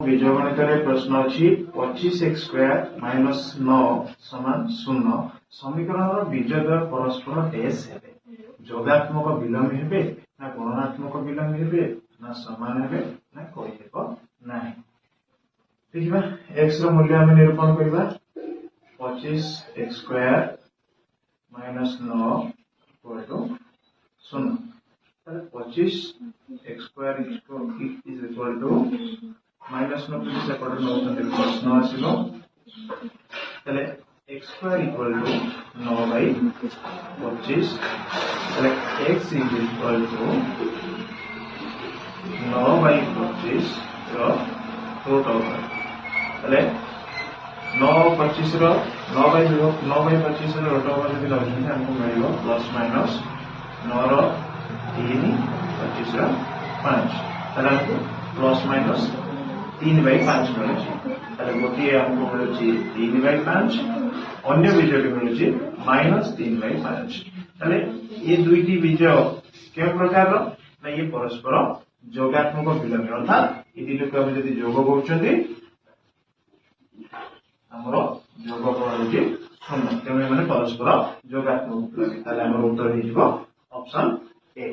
बीजगणित प्रश्न अच्छी 25x² - 9 समान 0 समीकरण बीजद्वय परस्पर डैश हेबे जोगात्मक विलोमी हेबे ना गुणात्मक विलोमी हेबे ना समान हेबे ना कोई हेबो नाही। देखिबा x रो मूल्य हम निरूपण करबा 25x² - 9 0 ताले 25x² is equal to minus 9 plus separate note plus 9 आसीलो तले x² इक्वल टू 9 बाय 25 तले x is equal to 9 by 25 रो रूट ओवर तले 9 25 रो 9 बाय 25 रो रूट ओवर जदि लउछन हमको मिलियो प्लस माइनस 9 रो 3 25 रो 5 तले हमको प्लस माइनस 3/5 मिलूँ गोटे आमको मिलूँ 3/5 अन्य बीजटी मिलूँ -3/5 ये दुईटी बीज क्यों प्रकार ना ये परस्पर जोगात्मक विलोमी अर्थात ये दुई को जब जोग कर जोगफल हूँ 0 तेणु परस्पर जोगात्मक विलोमी उत्तर ऑप्शन ए।